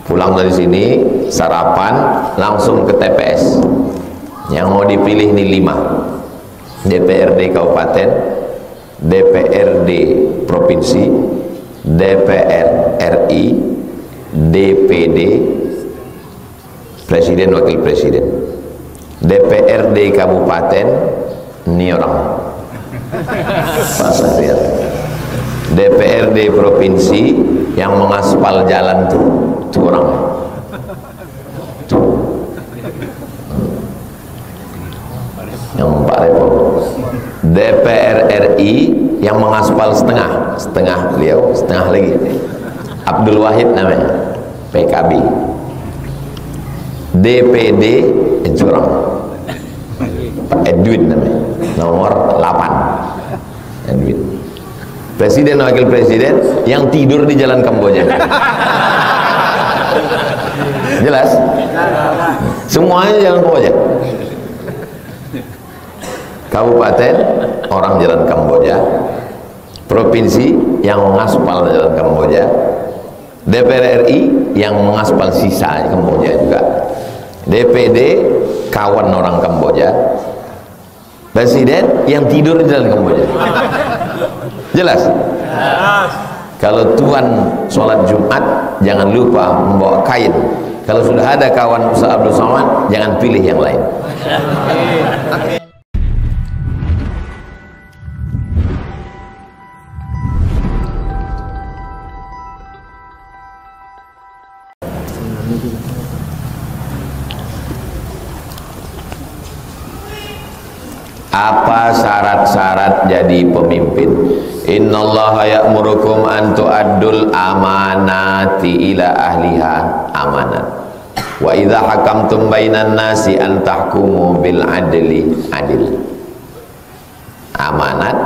Pulang dari sini, sarapan, langsung ke TPS. Yang mau dipilih ini 5. DPRD Kabupaten, DPRD Provinsi, DPR RI, DPD, Presiden Wakil Presiden. DPRD Kabupaten, ini orang Pak Sahrial. DPRD Provinsi yang mengaspal jalan tuh orang tuh. Yang Pak Repo. DPR RI yang mengaspal setengah beliau, setengah lagi Abdul Wahid namanya, PKB. DPD curang Pak Edwin namanya, nomor 8 Edwin. Presiden Wakil Presiden yang tidur di Jalan Kamboja. Jelas? Semuanya Jalan Kamboja. Kabupaten orang Jalan Kamboja, provinsi yang mengaspal Jalan Kamboja, DPR RI yang mengaspal sisa Kamboja juga, DPD kawan orang Kamboja, presiden yang tidur di Jalan Kamboja. Jelas? Kalau tuan sholat Jumat jangan lupa membawa kain. Kalau sudah ada kawan Ustaz Abdul Somad, jangan pilih yang lain. Apa syarat-syarat jadi pemimpin? Innallaha ya'murukum an tu'addul amanati ila ahliha, amanat. Wa idza hakamtum bainan nasi an tahkumu bil adli, adil. Amanat,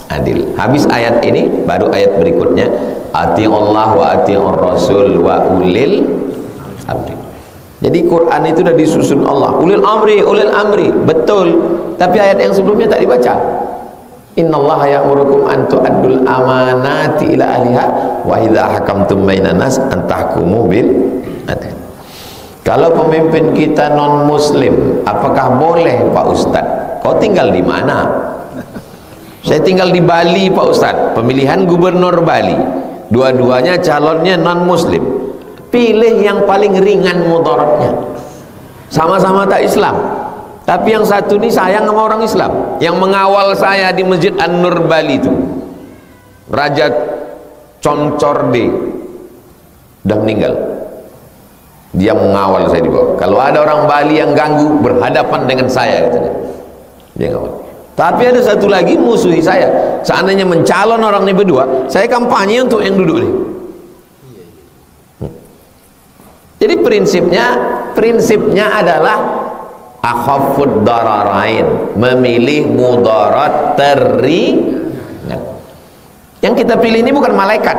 adil. Habis ayat ini baru ayat berikutnya, atiullah wa atiur rasul wa ulil amri. Jadi Quran itu sudah disusun Allah, ulil amri, betul. Tapi ayat yang sebelumnya tak dibaca. Innallaha ya'murukum an tu'addul amanati ila ahliha wa idza hakamtum bainan nas an tahkumu bil adl. Kalau pemimpin kita non muslim, apakah boleh Pak Ustadz? Kau tinggal di mana? Saya tinggal di Bali Pak Ustadz. Pemilihan gubernur Bali, dua-duanya calonnya non muslim. Pilih yang paling ringan mudaratnya. Sama-sama tak Islam, tapi yang satu ini sayang sama orang Islam. Yang mengawal saya di Masjid An-Nur Bali itu Raja Concorde, udah meninggal. Dia mengawal saya di bawah. Kalau ada orang Bali yang ganggu, berhadapan dengan saya katanya. Dia ngawal. Tapi ada satu lagi musuhi saya. Seandainya mencalon orang ini berdua, saya kampanye untuk yang duduk nih. Jadi prinsipnya adalah akhafud dararain, memilih mudarat teringan. Yang kita pilih ini bukan malaikat.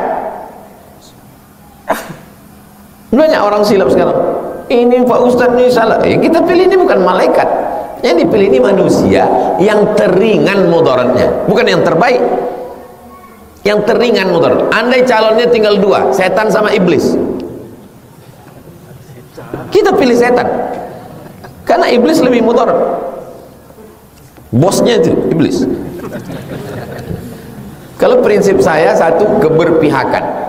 Banyak orang silap sekarang. Ini Pak Ustadz ini salah. Yang kita pilih ini bukan malaikat. Yang dipilih ini manusia yang teringan mudaratnya, bukan yang terbaik. Yang teringan mudarat. Andai calonnya tinggal 2, setan sama iblis, kita pilih setan karena iblis lebih mudarat. Bosnya itu iblis. Kalau prinsip saya satu, keberpihakan.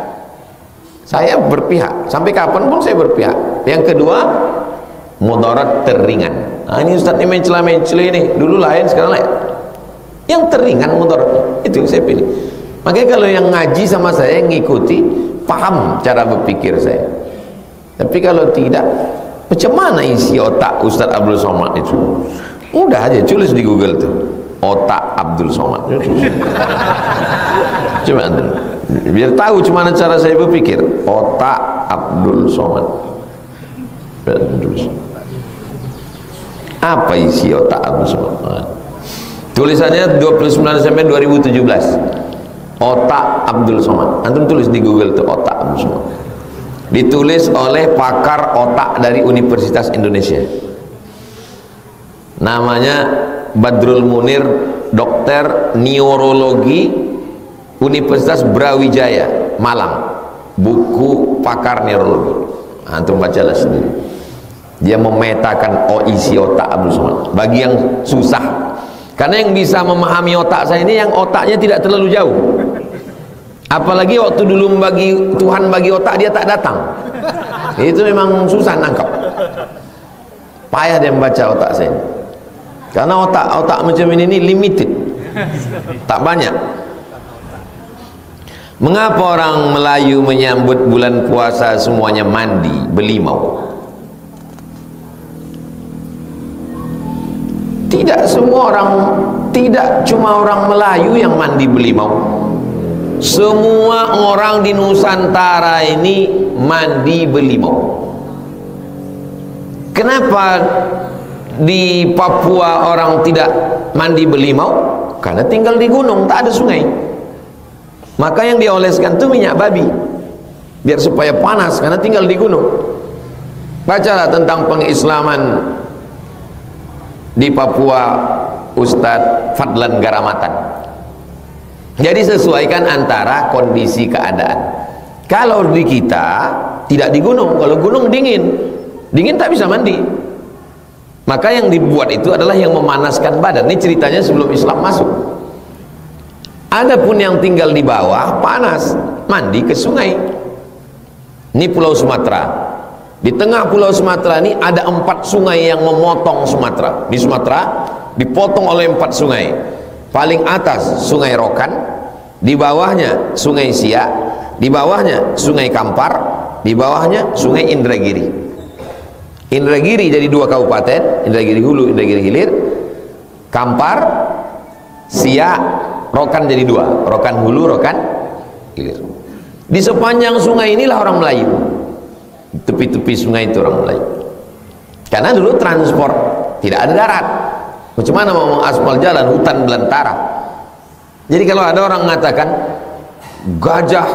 Saya berpihak, sampai kapan pun saya berpihak. Yang kedua, mudarat teringan. Nah, ini Ustadz ini mencela-mencela ini, dulu lain sekarang lain. Yang teringan mudaratnya, itu yang saya pilih. Makanya kalau yang ngaji sama saya, ngikuti, paham cara berpikir saya. Tapi kalau tidak, macam mana isi otak Ustadz Abdul Somad itu? Mudah aja, tulis di Google tuh, otak Abdul Somad. Coba biar tahu gimana cara saya berpikir. Otak Abdul Somad. Apa isi otak Abdul Somad? Tulisannya 29 Desember 2017. Otak Abdul Somad. Antum tulis di Google tuh, otak Abdul Somad. Ditulis oleh pakar otak dari Universitas Indonesia, namanya Badrul Munir, dokter neurologi, Universitas Brawijaya Malang. Buku pakar neurologi. Antum bacalah sendiri. Dia memetakan isi otak Abdul Somad. Bagi yang susah, karena yang bisa memahami otak saya ini yang otaknya tidak terlalu jauh. Apalagi waktu dulu Tuhan bagi otak dia tak datang. Itu memang susah nangkap. Payah dia membaca otak saya. Karena otak macam ini limited. Tak banyak. Mengapa orang Melayu menyambut bulan puasa semuanya mandi, belimau? Tidak semua orang, tidak cuma orang Melayu yang mandi belimau. Semua orang di Nusantara ini mandi belimau. Kenapa di Papua orang tidak mandi belimau? Karena tinggal di gunung, tak ada sungai. Maka yang dioleskan itu minyak babi, biar supaya panas, karena tinggal di gunung. Bacalah tentang pengislaman di Papua Ustadz Fadlan Garamatan. Jadi sesuaikan antara kondisi keadaan. Kalau di kita tidak di gunung, kalau gunung dingin tak bisa mandi. Maka yang dibuat itu adalah yang memanaskan badan. Ini ceritanya sebelum Islam masuk. Adapun yang tinggal di bawah panas, mandi ke sungai. Ini Pulau Sumatera. Di tengah Pulau Sumatera ini ada 4 sungai yang memotong Sumatera. Di Sumatera dipotong oleh 4 sungai. Paling atas Sungai Rokan, di bawahnya Sungai Siak, di bawahnya Sungai Kampar, di bawahnya Sungai Indragiri. Indragiri jadi 2 kabupaten, Indragiri Hulu, Indragiri Hilir. Kampar, Siak, Rokan jadi 2, Rokan Hulu, Rokan Hilir. Di sepanjang sungai inilah orang Melayu. Tepi-tepi sungai itu orang Melayu. Karena dulu transport tidak ada darat. Bagaimana mau mengaspal jalan, hutan belantara. Jadi kalau ada orang mengatakan gajah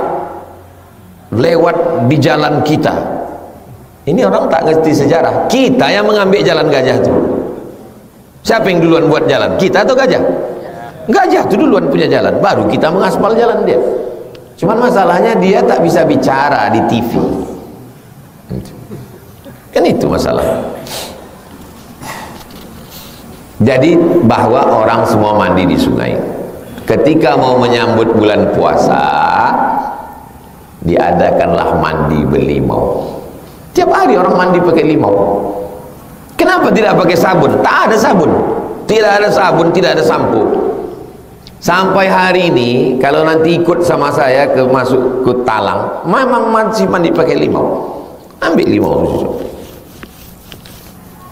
lewat di jalan kita, ini orang tak ngerti sejarah. Kita yang mengambil jalan gajah itu. Siapa yang duluan buat jalan? Kita atau gajah? Gajah itu duluan punya jalan, baru kita mengaspal jalan dia. Cuman masalahnya dia tak bisa bicara di TV. Kan itu masalah. Jadi bahwa orang semua mandi di sungai. Ketika mau menyambut bulan puasa, diadakanlah mandi belimau. Tiap hari orang mandi pakai limau. Kenapa tidak pakai sabun? Tak ada sabun. Tidak ada sabun, tidak ada sampo. Sampai hari ini kalau nanti ikut sama saya masuk ke Talang, memang masih mandi pakai limau. Ambil limau itu.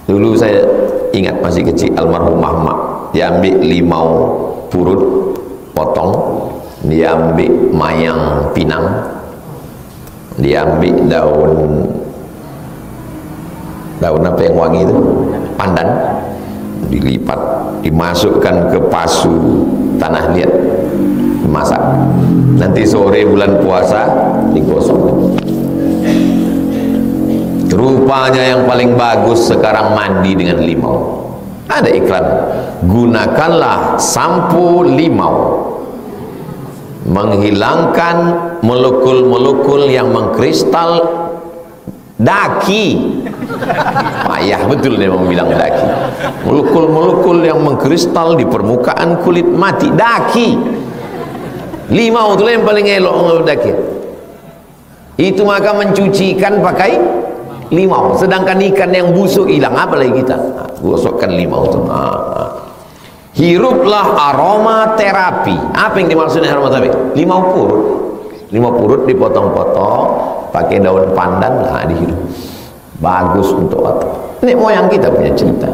Dulu saya ingat masih kecil, almarhum Mak, dia ambil limau purut, potong, dia ambil mayang pinang, dia ambil daun apa yang wangi itu, pandan, dilipat, dimasukkan ke pasu tanah liat, dimasak. Nanti sore bulan puasa digosok. Rupanya yang paling bagus sekarang mandi dengan limau. Ada iklan, gunakanlah sampo limau, menghilangkan molekul-molekul yang mengkristal daki. Payah betul dia mau bilang daki. Molekul-molekul yang mengkristal di permukaan kulit mati, daki. Limau itu yang paling elok daki. Itu maka mencuci ikan pakai limau. Sedangkan ikan yang busuk hilang, apa lagi kita? Gosokkan limau itu. Hiruplah aroma terapi. Apa yang dimaksudnya aroma terapi? Limau purut. Limau purut dipotong-potong, pakai daun pandan, nah dihirup. Bagus untuk otak. Ini moyang kita punya cerita.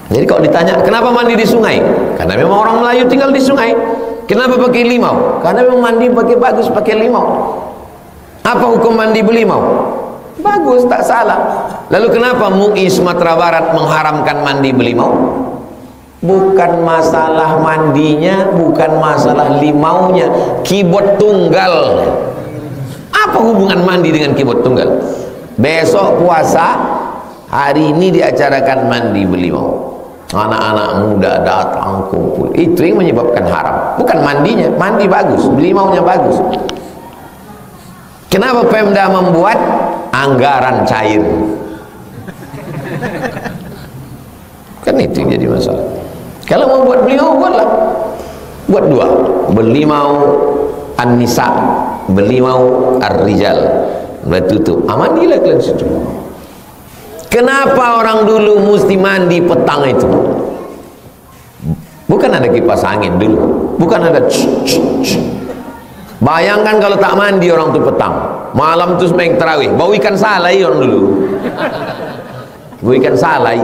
Jadi kalau ditanya kenapa mandi di sungai, karena memang orang Melayu tinggal di sungai. Kenapa pakai limau? Karena memang mandi pakai bagus, pakai limau. Apa hukum mandi belimau? Bagus, tak salah. Lalu kenapa MUI Sumatera Barat mengharamkan mandi belimau? Bukan masalah mandinya, bukan masalah limaunya, keyboard tunggal. Apa hubungan mandi dengan keyboard tunggal? Besok puasa, hari ini diacarakan mandi belimau. Anak-anak muda datang kumpul. Itu yang menyebabkan haram. Bukan mandinya, mandi bagus, belimaunya bagus. Kenapa Pemda membuat? anggaran cair. Kan itu yang jadi masalah. Kalau mau buat beliau, buatlah. Buat dua, beli mau an-nisa, beli mau ar-rijal, tutup. Mandilah kalian situ. Kenapa orang dulu mesti mandi petang itu? Bukan ada kipas angin dulu, bukan ada bayangkan kalau tak mandi orang tu petang, malam tu sembahyang tarawih, bau ikan salai orang dulu. Bau ikan salai.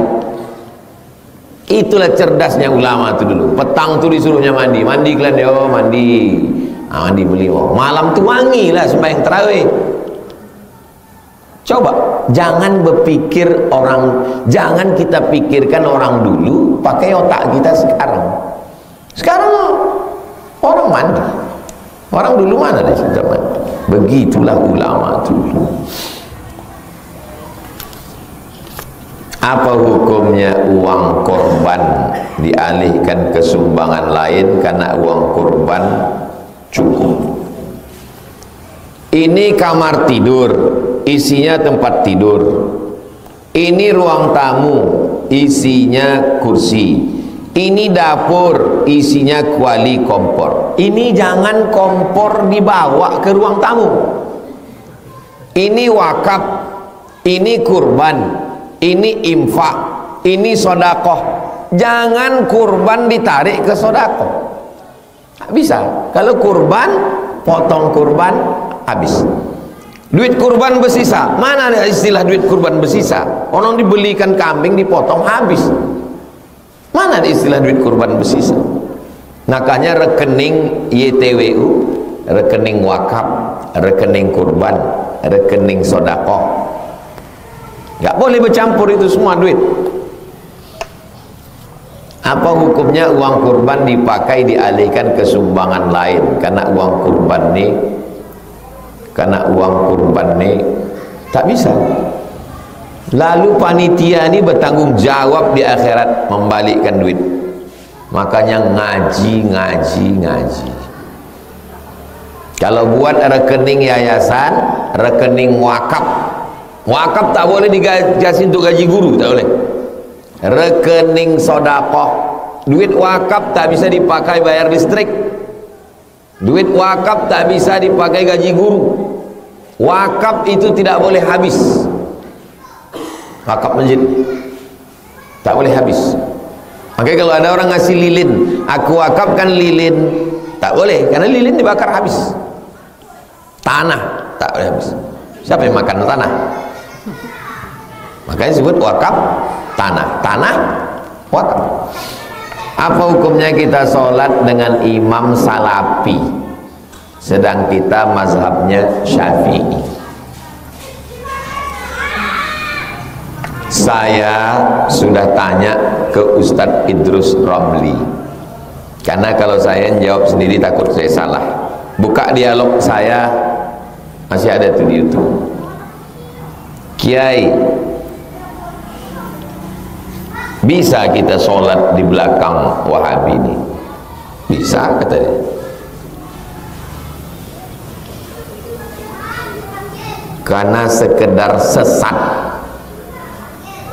Itulah cerdasnya ulama tu dulu. Petang tu disuruhnya mandi, mandi kalian dia, oh mandi. Mandi beliau. Malam tu wangi lah sembahyang tarawih. Coba jangan berpikir orang, jangan kita pikirkan orang dulu pakai otak kita sekarang. Sekarang orang mandi, orang dulu mana dia sudah mandi. Begitulah ulama dulu. Apa hukumnya uang korban dialihkan ke sumbangan lain karena uang korban cukup? Ini kamar tidur, isinya tempat tidur. Ini ruang tamu, isinya kursi. Ini dapur, isinya kuali kompor. Ini jangan kompor dibawa ke ruang tamu. Ini wakaf, ini kurban, ini infak, ini sodakoh. Jangan kurban ditarik ke sodakoh. Bisa. Kalau kurban, potong kurban, habis. Duit kurban bersisa, mana ada istilah duit kurban bersisa? Orang dibelikan kambing dipotong habis. Mana ada istilah duit kurban bersisa? Makanya rekening YTWU, rekening wakaf, rekening kurban, rekening sodakoh, nggak boleh bercampur itu semua duit. Apa hukumnya uang kurban dipakai dialihkan ke sumbangan lain karena uang kurban nih? Karena uang kurban ini tak bisa. Lalu panitia ini bertanggung jawab di akhirat membalikkan duit. Makanya ngaji. Kalau buat rekening yayasan, rekening wakaf, wakaf tak boleh dikasih untuk gaji guru, tak boleh. Rekening sodakoh, duit wakaf tak bisa dipakai bayar listrik. Duit wakaf tak bisa dipakai gaji guru. Wakaf itu tidak boleh habis. Wakaf masjid tak boleh habis. Makanya kalau ada orang ngasih lilin, aku wakafkan lilin, tak boleh, karena lilin dibakar habis. Tanah tak boleh habis. Siapa yang makan tanah? Makanya disebut wakaf tanah. Tanah wakaf. Apa hukumnya kita sholat dengan imam salafi sedang kita mazhabnya Syafi'i? Saya sudah tanya ke Ustadz Idrus Romli, karena kalau saya jawab sendiri takut saya salah. Buka dialog saya, masih ada tuh di YouTube. Kiai, bisa kita sholat di belakang Wahabi ini? Bisa, kata dia. Karena sekedar sesat,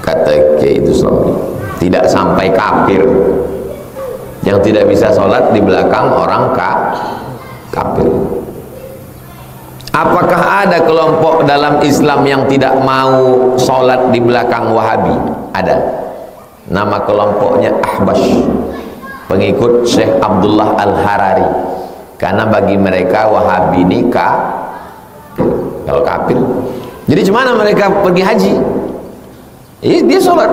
kata Kiai itu Islami, tidak sampai kafir. Yang tidak bisa sholat di belakang orang kafir. Apakah ada kelompok dalam Islam yang tidak mau sholat di belakang Wahabi? Ada. Nama kelompoknya Ahbash, pengikut Syekh Abdullah Al-Harari. Karena bagi mereka Wahabi ini kalau kafir. Jadi gimana mereka pergi haji? Dia sholat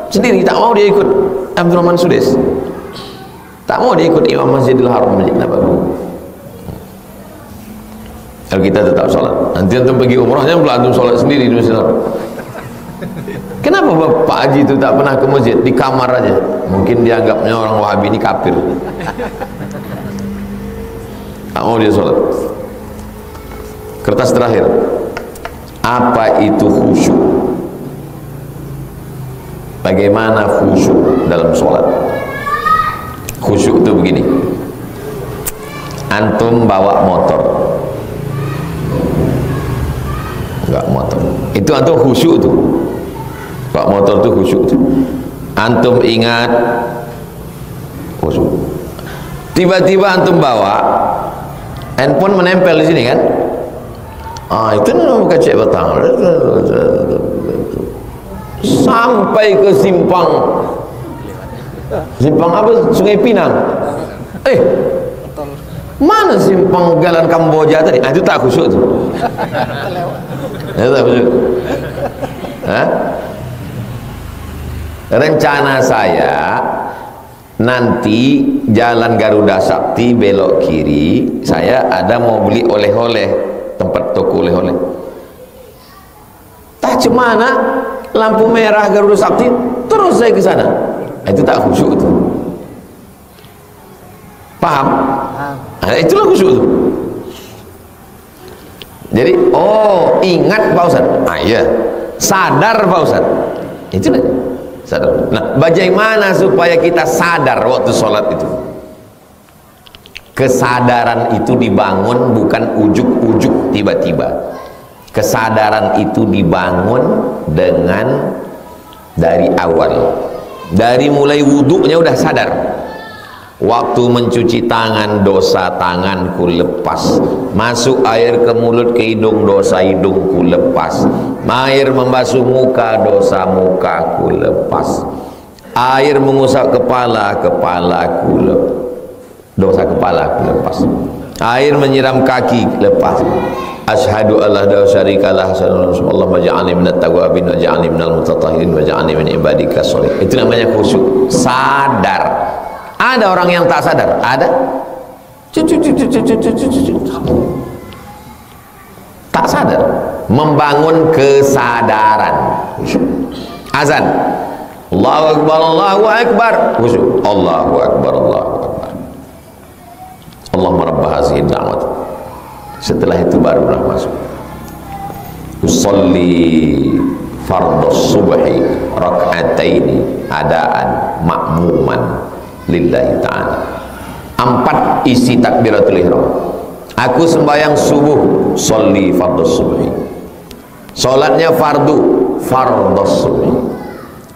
sendiri, tak mau dia ikut Abdurrahman Sudais, tak mau dia ikut Imam Masjidil Haram, Masjid Nabawi. Kalau kita tetap sholat, nanti antum pergi umrahnya pula antum sholat sendiri di Masjidil Haram. Kenapa Pak Haji itu tak pernah ke masjid, di kamar aja? Mungkin dianggapnya orang Wahabi ini kafir, tak mau dia sholat. Kertas terakhir, apa itu khusyuk? Bagaimana khusyuk dalam sholat? Khusyuk itu begini, antum bawa motor, enggak motor, Itu antum khusyuk tuh. Pak motor tuh khusyuk tuh. Antum ingat khusyuk. Tiba-tiba antum bawa handphone menempel di sini kan? Itu namanya cek batang. Sampai ke simpang apa? Sungai Pinang. Mana simpang jalan Kamboja tadi? Itu tak khusyuk tuh. Itu tak khusyuk. Rencana saya nanti jalan Garuda Sakti belok kiri, saya ada mau beli oleh-oleh, tempat toko oleh-oleh. Tak cemana lampu merah Garuda Sakti, terus saya ke sana. Itu tak khusyuk itu. Paham? Itulah khusyuk itu. Jadi, ingat Pak Ustaz. Iya. Sadar Pak Ustaz. Itu sadar. Nah, bagaimana supaya kita sadar waktu sholat itu? Kesadaran itu dibangun bukan ujuk-ujuk tiba-tiba. Kesadaran itu dibangun dengan dari awal. Dari mulai wudhunya udah sadar. Waktu mencuci tangan, dosa tanganku lepas. Masuk air ke mulut, ke hidung, dosa hidungku lepas. Air membasuh muka, dosa mukaku lepas. Air mengusap kepala, kepalaku lepas. Dosa kepalaku lepas. Air menyiram kaki, lepas. Asyhadu alla la syarikalah, Allah waj'alni minat tawwabin waj'alni minal mutatahhirin waj'alni min ibadika sholihin. Itu namanya khusyuk. Sadar. Ada orang yang tak sadar? Ada? Tak sadar. Membangun kesadaran. Azan. Allahu Akbar, Allahu Akbar. Khusyuk. Allahu Akbar, Allahu Akbar. Allahumma rabb hazihi da'wat. Setelah itu barulah masuk. Usolli fardhus subhi rak'ataini adaan ma'muman lillahi ta'ala. 4 isi takbiratul ihram. Aku sembahyang subuh, sholli fardhus subhi. Salatnya fardu, fardhus subhi.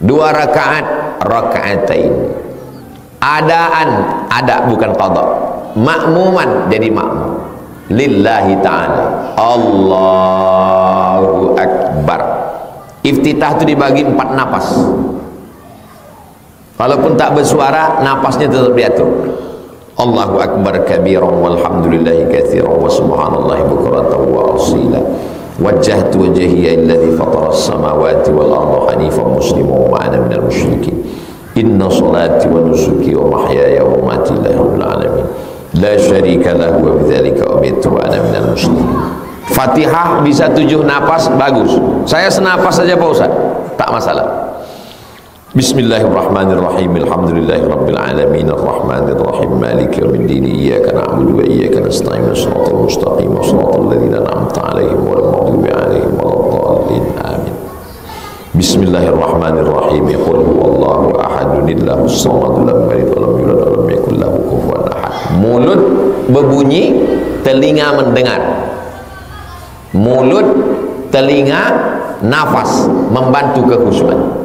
2 rakaat, rakaatain. Adaan, ada bukan qada. Ma'muman, jadi makmum. Lillahi ta'ala. Allahu Akbar. Iftitah itu dibagi 4 napas. Walaupun tak bersuara, napasnya tetap diatur. Allahu Akbar kabiran walhamdulillahi katsiran wa subhanallahi bukratan wa asila. Wajjahtu wajhiya alladhi fatara as-samawati wal arda hanifan musliman wa ana minal musyrikin. Inna salati wa nusuki wa mahyaya wa mamati lillahi rabbil alamin. La syarika lahu wa bidzalika umirtu wa ana minal muslimin. Fatihah bisa 7 napas, bagus. Saya senapas saja Pak Ustaz, tak masalah. Bismillahirrahmanirrahim. Alhamdulillahi rabbil alamin arrahmanir rahim maliki yaumiddin iyyaka na'budu wa iyyaka nasta'in shiratal mustaqim shiratal ladzina an'amta 'alaihim ghairil maghdubi 'alaihim waladdallin amin. Bismillahirrahmanirrahim. Qul huwallahu ahad lahus samad lam yalid wa lam yulad wa lam yakul lahu kufuwan ahad. Mulut berbunyi, telinga mendengar. Mulut, telinga, nafas membantu kekhusyuan.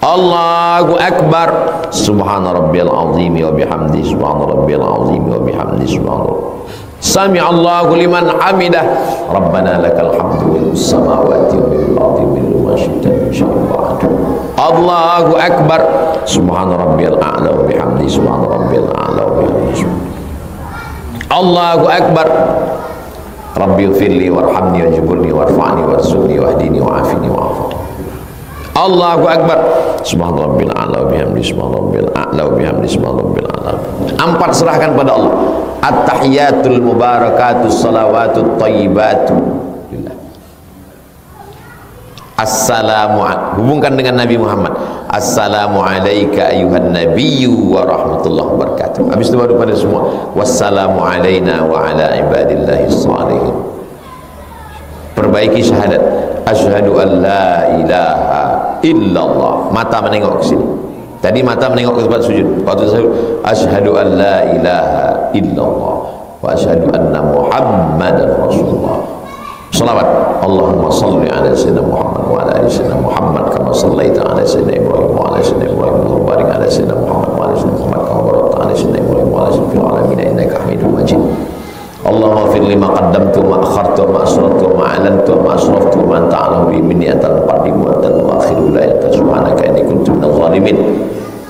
Allahu Akbar. Subhana rabbiyal azim wa bihamdi. Subhana rabbiyal azim wa bihamdi. Subhanallah. Sami'allahu liman hamidah. Rabbana lakal hamdu wal samawati wal ardi wa ma syi'ta insyaallah. Allahu Akbar. Subhana rabbiyal a'la wa bihamdi. Subhana rabbiyal a'la wa bihamdi. Allahu Akbar. Rabbi ighfirli warhamni wajburni warfa'ni warzuqni wahdini wa'afini wa'afu. Allahu Akbar. Subhana rabbil a'la wa bihamdi. Subhana rabbil a'la wa bihamdi. Subhana rabbil a'la. 4 serahkan pada Allah. At-tahiyatul mubarakatus salawatut thayyibatu lillah. Hubungkan dengan Nabi Muhammad. Assalamu alayka ayuhan nabiyyu wa rahmatullahi wabarakatuh. Habis itu baru pada semua. Wassalamu alayna wa ala ibadillahi shalihin. Perbaiki syahadat. Asyhadu an la ilaha illallah. Mata menengok ke sini. Tadi mata menengok ke tempat sujud. Waktu sujud, asyhadu an la ilaha illallah wa asyhadu anna Muhammadan Rasulullah. Salawat. Allahumma salli ala sayyidina Muhammad wa ala ali sayyidina Muhammad kama sallaita ala sayyidina Ibrahim wa ala sayyidina Ibrahim wa barik ala sayyidina Muhammad wa ala sayyidina Muhammad kama barakta ala sayyidina Ibrahim wa ala sayyidina fil alamin innaka Hamidum Majid. Allahumma fir lima qaddamtu ma akhartu ma asrartu ma alantu ma asraftu ma anta a'lamu bi minni antal muqaddim wa antal muakhir la ilaha subhanaka inni kuntu minadh zalimin.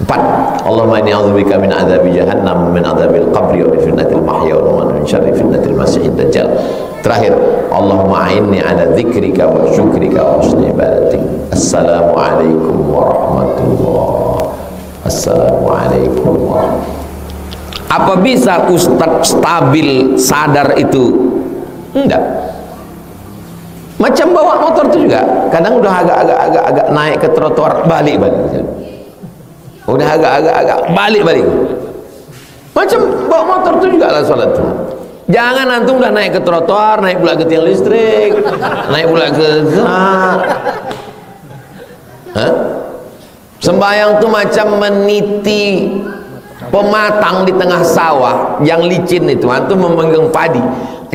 4. Allahumma inni a'udzubika min adzabi jahannam min adzabil qabri wa min fitnatil mahya wal mamat min syarri fitnatil masiihid dajjal. Terakhir, Allahumma a'inni ala dzikrika wa syukrika wa husni ibadatik. Assalamualaikum warahmatullahi. Assalamualaikum warahmatullahi. Apa bisa ustadz stabil sadar itu? Enggak. Macam bawa motor itu juga. Kadang udah agak naik ke trotoar, balik. Udah agak balik. Macam bawa motor itu juga lah salat. Jangan antum udah naik ke trotoar, naik pula ke tiang listrik, naik pula ke sembahyang tuh macam meniti pematang di tengah sawah yang licin itu. Antum memegang padi,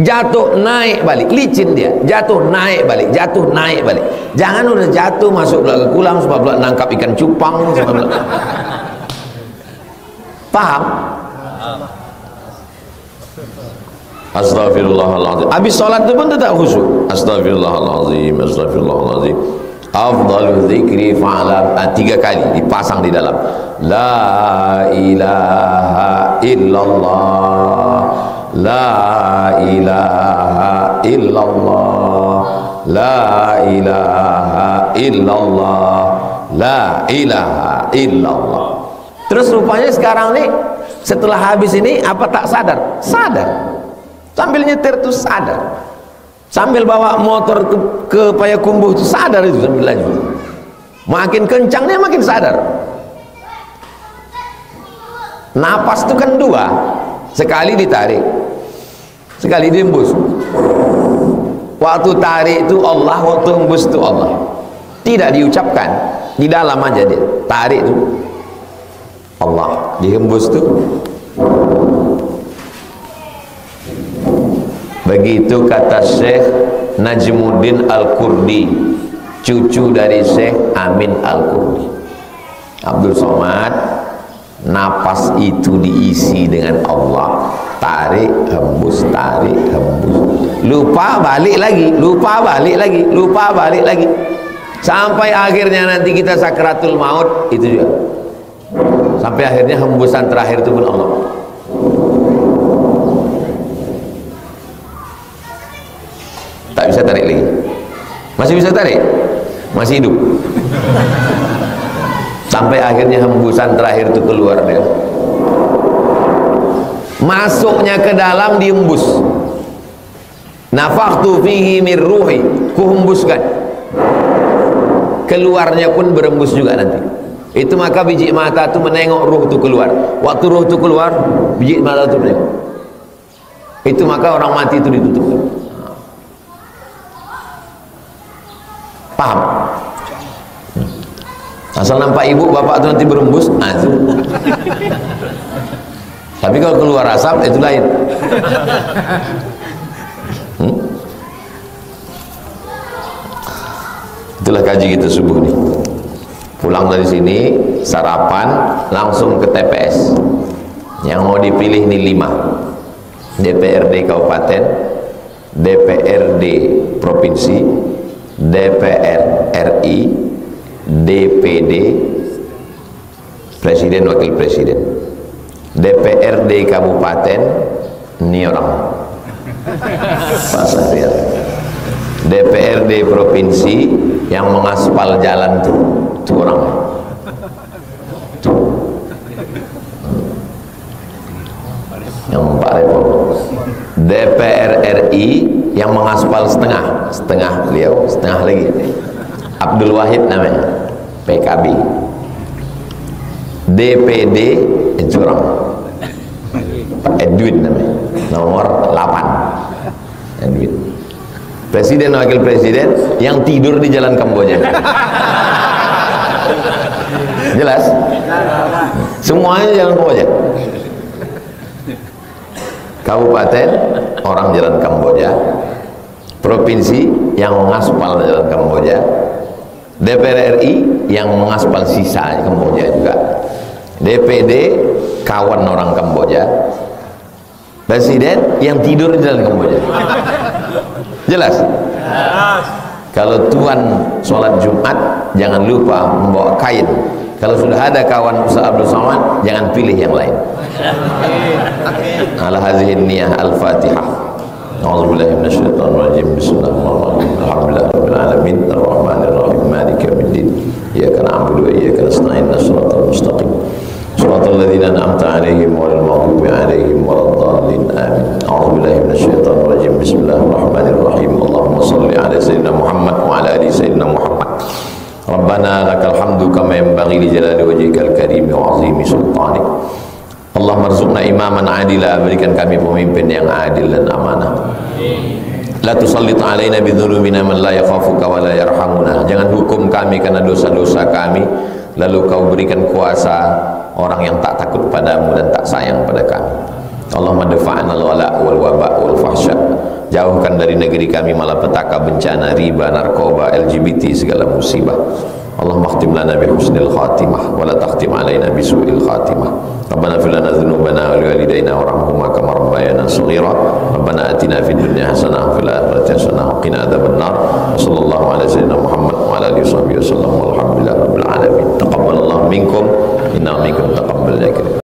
jatuh naik balik, licin dia, jatuh naik balik, jatuh naik balik. Jangan udah jatuh masuk pula ke kolam, sebab pula nangkap ikan cupang. Paham? Astagfirullahaladzim. Habis sholat itu pun tetap khusyuk. Astagfirullahaladzim, astagfirullahaladzim. Afdalu dzikri fa'lam. 3 kali dipasang di dalam. La ilaha illallah, la ilaha illallah, la ilaha illallah, la ilaha illallah. Terus rupanya sekarang nih setelah habis ini apa tak sadar? Sadar. Sambil nyetir tuh sadar. Sambil bawa motor ke Payakumbuh itu sadar itu sambil laju. Makin kencang dia makin sadar. Napas itu kan 2. Sekali ditarik, sekali dihembus. Waktu tarik itu Allah, waktu hembus itu Allah. Tidak diucapkan, di dalam aja dia. Tarik itu Allah, dihembus itu. Begitu kata Syekh Najmuddin Al-Kurdi, cucu dari Syekh Amin Al-Kurdi. Abdul Somad, napas itu diisi dengan Allah, tarik hembus, tarik hembus, lupa balik lagi, lupa balik lagi, lupa balik lagi, sampai akhirnya nanti kita sakratul maut itu juga. Sampai akhirnya hembusan terakhir itu pun Allah. Tak bisa tarik lagi. Masih bisa tarik? Masih hidup. Sampai akhirnya hembusan terakhir itu keluar dia. Masuknya ke dalam dihembus. Nafakhtu fihi min ruhi, kuhembuskan. Keluarnya pun berembus juga nanti. Itu maka biji mata itu menengok ruh itu keluar. Waktu ruh itu keluar, biji mata itu menengok. Itu maka orang mati itu ditutup. Paham? Asal nampak ibu bapak itu nanti berembus, itu. Tapi kalau keluar asap itu lain. Itulah kaji kita subuh nih. Pulang dari sini sarapan langsung ke TPS. Yang mau dipilih nih 5. DPRD Kabupaten, DPRD Provinsi, DPR RI, DPD, Presiden Wakil Presiden. DPRD Kabupaten ini orang Pak Sahrial. DPRD Provinsi yang mengaspal jalan tuh orang tuh. Yang Pak Repot. DPR RI yang mengaspal setengah beliau, setengah lagi Abdul Wahid namanya, PKB. DPD itu orang Pak Edwin namanya, nomor 8 Edwin. Presiden Wakil Presiden yang tidur di Jalan Kamboja. Jelas? Semuanya Jalan Kamboja. Kabupaten orang Jalan Kamboja, provinsi yang mengaspal jalan Kamboja, DPR RI yang mengaspal sisa Kamboja juga, DPD kawan orang Kamboja, presiden yang tidur di dalam Kamboja. Jelas? Kalau tuan sholat Jumat jangan lupa membawa kain. Kalau sudah ada kawan Ustaz Abdul Somad, jangan pilih yang lain. Ala hadhihi niyah al-Fatihah. A'udzubillahi minasyaitonir rajim. Bismillahirrahmanirrahim. Alhamdulillahirabbil alamin arrahmanir rahim maliki yaumiddin. Iyyaka na'budu wa iyyaka nasta'in shiratal mustaqim. Shiratal ladzina an'amta 'alaihim ghairil maghdubi 'alaihim waladdallin. Amin. A'udzubillahi minasyaitonir rajim. Bismillahirrahmanirrahim. Allahumma shalli 'ala sayyidina Muhammad wa 'ala ali sayyidina Muhammad. Rabbana lakal hamdu kama yanbaghi li jalali wajhikal karim wa 'azimi sultanik. Allahumma rzuqna imaman adila, berikan kami pemimpin yang adil dan amanah. La tusallit alaina bidzunubina man la yakhafuka wa la yarhamuna. Jangan hukum kami karena dosa-dosa kami, lalu kau berikan kuasa orang yang tak takut padamu dan tak sayang pada kami. Allahumma dafa'na al-wala' wal waba' wal fahsya. Jauhkan dari negeri kami malapetaka, bencana, riba, narkoba, LGBT, segala musibah. Allahumma khtim lana bi husnil khatimah wa la takhtim alaina bi su'il khatimah. Rabbana fir lana dzunubana wa liwalidayna warhamhuma kama rabbayana shaghira. Rabbana atina fid dunya hasanah wa fil akhirati hasanah wa qina adzabannar. Sallallahu ala sayyidina Muhammad wa ala alihi wasallam walhamdulillahi rabbil alamin. Taqabbalallahu minkum inna minkum taqabbal ya karim.